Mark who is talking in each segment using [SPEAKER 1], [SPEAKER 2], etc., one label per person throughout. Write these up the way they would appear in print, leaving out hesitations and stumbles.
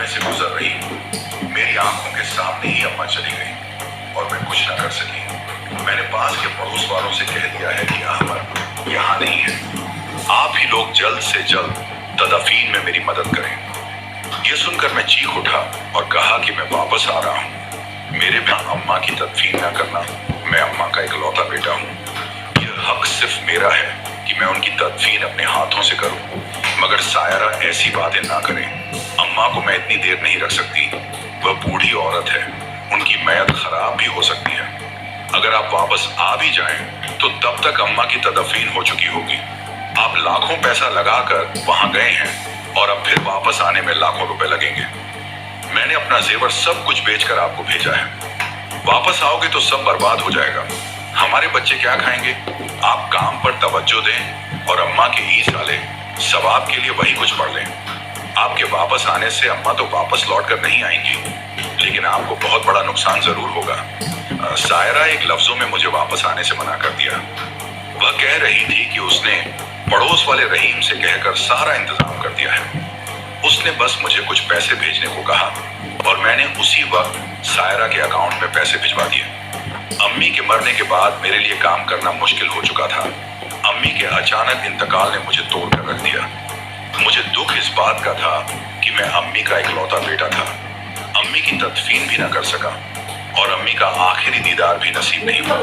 [SPEAKER 1] से गुजर रही मेरी आंखों के सामने ही अम्मा चली गई और मैं कुछ न कर सकी। मैंने पास के पड़ोस वालों से कह दिया है कि अहमद यहाँ नहीं है, आप ही लोग जल्द से जल्द तदफीन में मेरी मदद करें। ये सुनकर मैं चीख उठा और कहा कि मैं वापस आ रहा हूँ। मेरे यहाँ अम्मा की तदफीन न करना, मैं अम्मा का इकलौता बेटा हूँ। यह हक सिर्फ मेरा है कि मैं उनकी तदफीन अपने हाथों से करूँ, मगर सायरा ऐसी बातें ना करे। अम्मा को मैं इतनी देर नहीं रख सकती, वह बूढ़ी औरत है, उनकी मैयत खराब भी हो सकती है। अगर आप वापस आ भी जाएं तो तब तक अम्मा की तदफीन हो चुकी होगी। आप लाखों पैसा लगाकर वहां गए हैं और अब फिर वापस आने में लाखों रुपए लगेंगे। मैंने अपना जेवर सब कुछ बेचकर आपको भेजा है, वापस आओगे तो सब बर्बाद हो जाएगा। हमारे बच्चे क्या खाएंगे? आप काम पर तवज्जो दें और अम्मा के ईद वाले सवाब के लिए वही कुछ पढ़ लें। आपके वापस आने से अम्मा तो वापस लौट कर नहीं आएंगी, लेकिन आपको बहुत बड़ा नुकसान जरूर होगा। सायरा एक लफ्जों में मुझे वापस आने से मना कर दिया। वह कह रही थी कि उसने पड़ोस वाले रहीम से कहकर सारा इंतजाम कर दिया है। उसने बस मुझे कुछ पैसे भेजने को कहा और मैंने उसी वक्त सायरा के अकाउंट में पैसे भिजवा दिए। अम्मी के मरने के बाद मेरे लिए काम करना मुश्किल हो चुका था। अम्मी के अचानक इंतकाल ने मुझे तोड़ कर रख दिया। मुझे दुख इस बात का था कि मैं अम्मी का इकलौता बेटा था, अम्मी की तदफीन भी न कर सका और अम्मी का आखिरी दीदार भी नसीब नहीं हुआ।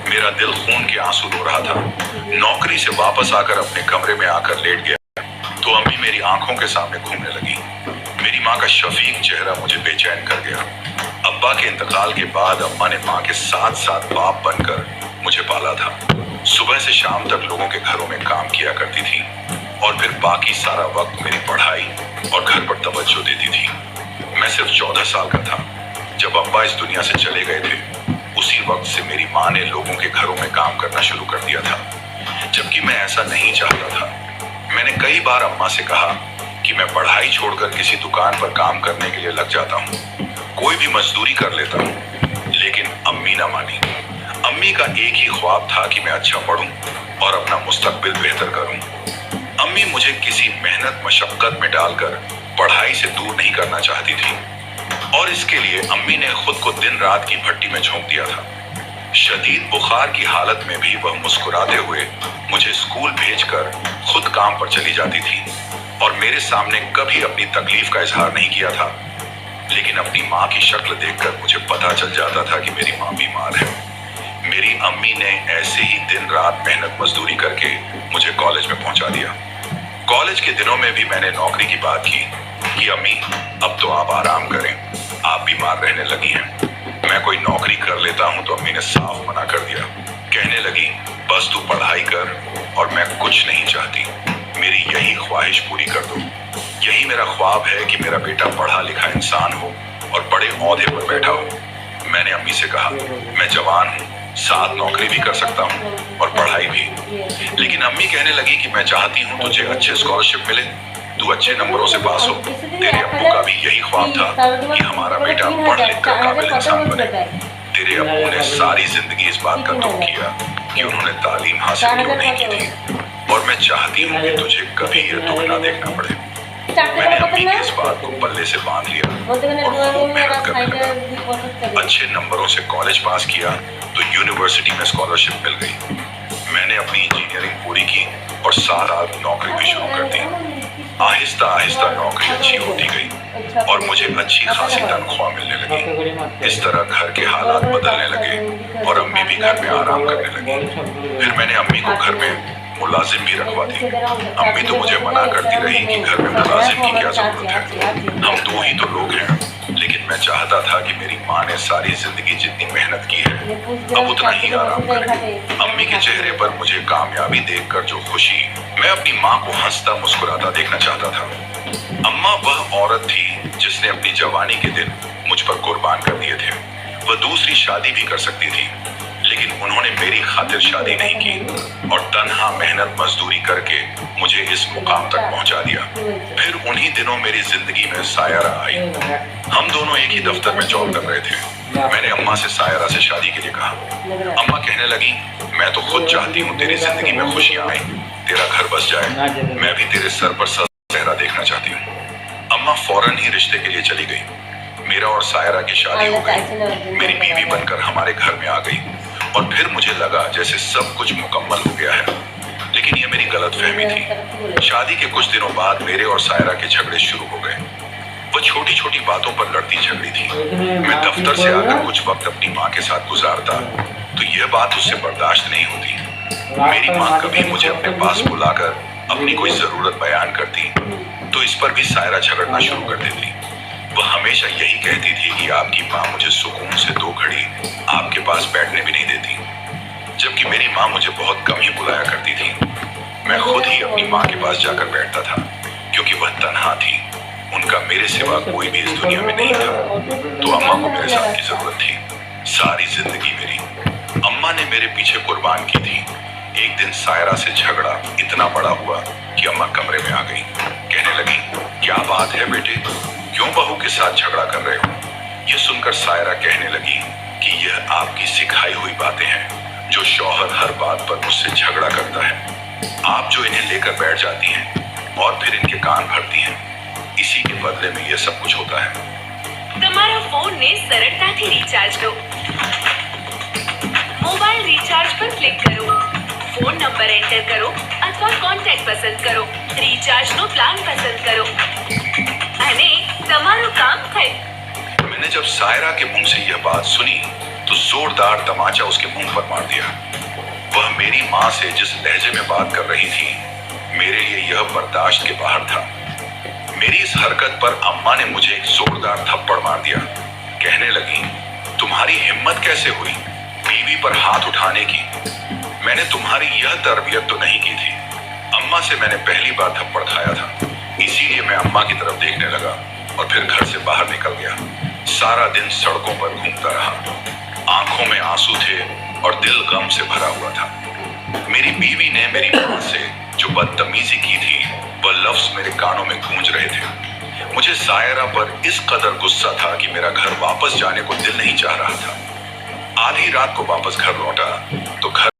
[SPEAKER 1] मेरा दिल खून के आंसू रो रहा था। नौकरी से वापस आकर अपने कमरे में आकर लेट गया तो अम्मी मेरी आंखों के सामने घूमने लगी। मेरी माँ का शफीक चेहरा मुझे बेचैन कर गया। अब्बा के इंतकाल के बाद अम्मा ने माँ के साथ साथ बाप बनकर मुझे पाला था। सुबह से शाम तक लोगों के घरों में काम किया करती थी और फिर बाकी सारा वक्त मेरी पढ़ाई और घर पर तवज्जो देती थी। मैं सिर्फ 14 साल का था जब अब्बा इस दुनिया से चले गए थे। उसी वक्त से मेरी माँ ने लोगों के घरों में काम करना शुरू कर दिया था, जबकि मैं ऐसा नहीं चाहता था। मैंने कई बार अम्मा से कहा कि मैं पढ़ाई छोड़कर किसी दुकान पर काम करने के लिए लग जाता हूँ, कोई भी मजदूरी कर लेता हूँ, लेकिन अम्मी ना मानी। अम्मी का एक ही ख्वाब था कि मैं अच्छा पढूं और अपना मुस्तकबिल बेहतर करूं। अम्मी मुझे किसी मेहनत मशक्कत में डालकर पढ़ाई से दूर नहीं करना चाहती थी और इसके लिए अम्मी ने खुद को दिन रात की भट्टी में झोंक दिया था। शदीद बुखार की हालत में भी वह मुस्कुराते हुए मुझे स्कूल भेजकर खुद काम पर चली जाती थी और मेरे सामने कभी अपनी तकलीफ का इजहार नहीं किया था। लेकिन अपनी माँ की शक्ल देखकर मुझे पता चल जाता था कि मेरी माँ बीमार है। मेरी अम्मी ने ऐसे ही दिन रात मेहनत मजदूरी करके मुझे कॉलेज में पहुंचा दिया। कॉलेज के दिनों में भी मैंने नौकरी की बात की कि अम्मी अब तो आप आराम करें, आप बीमार रहने लगी हैं। मैं कोई नौकरी कर लेता हूं तो अम्मी ने साफ मना कर दिया। कहने लगी बस तू पढ़ाई कर और मैं कुछ नहीं चाहती, मेरी यही ख्वाहिश पूरी कर दो। यही मेरा ख्वाब है कि मेरा बेटा पढ़ा लिखा इंसान हो और बड़े ओहदे पर बैठा हो। मैंने अम्मी से कहा मैं जवान हूँ, साथ नौकरी भी कर सकता हूँ और पढ़ाई भी। लेकिन अम्मी कहने लगी कि मैं चाहती हूँ तुझे अच्छे स्कॉलरशिप मिले, तू अच्छे नंबरों से पास हो। तेरे अब्बू का भी यही ख्वाब था कि हमारा बेटा पढ़ लिख कर काबिल इंसान बने। तेरे अब्बू ने सारी जिंदगी इस बात का दुख किया कि उन्होंने तालीम हासिल क्यों नहीं की थी और मैं चाहती हूँ कि तुझे कभी ये दुख ना देखना पड़े। मैंने अम्मी की इस बात को पल्ले से बांध लिया और खूब मेहनत करने लगा। अच्छे नंबरों से कॉलेज पास किया तो यूनिवर्सिटी में स्कॉलरशिप मिल गई। मैंने अपनी इंजीनियरिंग पूरी की और साथ नौकरी भी शुरू कर दी। आहिस्ता आहिस्ता नौकरी अच्छी होती गई और मुझे अच्छी खासी तनख्वाह मिलने लगी। इस तरह घर के हालात बदलने लगे और अम्मी भी घर में आराम करने लगी। फिर मैंने अम्मी को घर में मुलाजिम भी रखवा दी। अम्मी तो मुझे मना करती रही कि घर में मुलाजिम की क्या जरूरत है, हम दो ही तो लोग हैं। लेकिन मैं चाहता था कि मेरी माँ ने सारी जिंदगी जितनी मेहनत की है अब उतना ही आराम करे। अम्मी के चेहरे पर मुझे कामयाबी देखकर जो खुशी, मैं अपनी माँ को हंसता मुस्कुराता देखना चाहता था। अम्मा वह औरत थी जिसने अपनी जवानी के दिन मुझ पर कुर्बान कर दिए थे। वह दूसरी शादी भी कर सकती थी, लेकिन उन्होंने मेरी खातिर शादी नहीं की और तन्हा मेहनत मजदूरी करके मुझे इस मुकाम तक पहुंचा दिया। फिर उन्हीं दिनों मेरी जिंदगी में सायरा आई। हम दोनों एक ही दफ्तर में जॉब कर रहे थे। मैंने अम्मा से सायरा से शादी के लिए कहा। अम्मा कहने लगी मैं तो खुद चाहती हूँ तेरी जिंदगी में खुशियां आए, तेरा घर बस जाए, मैं भी तेरे सर पर सर चेहरा देखना चाहती हूँ। अम्मा फौरन ही रिश्ते के लिए चली गई। मेरा और सायरा की शादी हो गई। मेरी बीवी बनकर हमारे घर में आ गई और फिर मुझे लगा जैसे सब कुछ मुकम्मल हो गया है, लेकिन ये मेरी गलतफहमी थी। शादी के कुछ दिनों बाद मेरे और सायरा के झगड़े शुरू हो गए। वो छोटी छोटी बातों पर लड़ती झगड़ी थी। मैं दफ्तर से आकर कुछ वक्त अपनी माँ के साथ गुजारता तो यह बात उससे बर्दाश्त नहीं होती। मेरी माँ कभी मुझे अपने पास बुलाकर अपनी कोई जरूरत बयान करती तो इस पर भी सायरा झगड़ना शुरू कर देती। वह हमेशा यही कहती थी कि आपकी माँ मुझे सुकून से 2 घड़ी आपके पास बैठने भी नहीं देती, जबकि मेरी माँ मुझे बहुत कम ही बुलाया करती थी। मैं खुद ही अपनी माँ के पास जाकर बैठता था क्योंकि वह तन्हा थी। उनका मेरे सिवा कोई भी इस दुनिया में नहीं था, तो अम्मा को मेरे साथ की जरूरत थी। सारी जिंदगी मेरी अम्मा ने मेरे पीछे कुर्बान की थी। एक दिन सायरा से झगड़ा इतना बड़ा हुआ कि अम्मा कमरे में आ गई। कहने लगी, क्या बात है बेटे, क्यों बहू के साथ झगड़ा कर रहे हो? ये सुनकर सायरा कहने लगी कि यह आपकी सिखाई हुई बातें हैं जो शौहर हर बात पर मुझसे झगड़ा करता है। आप जो इन्हें लेकर बैठ जाती हैं और फिर इनके कान भरती हैं, इसी के बदले में यह सब कुछ होता है।
[SPEAKER 2] તમારા ફોનને સરળતાથી રિચાર્જ કરો। મોબાઈલ રિચાર્જ પર ક્લિક કરો, ફોન નંબર એન્ટર કરો અથવા કોન્ટેક્ટ પસંદ કરો, રિચાર્જનો પ્લાન પસંદ કરો અને તમારું કામ થઈ।
[SPEAKER 1] मैंने जब सायरा के मुंह से यह बात सुनी तो जोरदार तमाचा उसके मुंह पर मार दिया। वह मेरी माँ से जिस लहजे में बात कर रही थी, मेरे लिए यह बर्दाश्त के बाहर था। मेरी इस हरकत पर अम्मा ने मुझे एक जोरदार थप्पड़ मार दिया। कहने लगी, तुम्हारी हिम्मत कैसे हुई बीवी पर हाथ उठाने की? मैंने तुम्हारी यह तरबियत तो नहीं की थी। अम्मा से मैंने पहली बार थप्पड़ खाया था, इसीलिए मैं अम्मा की तरफ देखने लगा और फिर घर से बाहर निकल गया। सारा दिन सड़कों पर घूमता रहा। आंखों में आंसू थे और दिल गम से भरा हुआ था। मेरी बीवी ने मेरी माँ से जो बदतमीजी की थी, वह लफ्ज मेरे कानों में गूंज रहे थे। मुझे सायरा पर इस कदर गुस्सा था कि मेरा घर वापस जाने को दिल नहीं चाह रहा था। आधी रात को वापस घर लौटा तो घर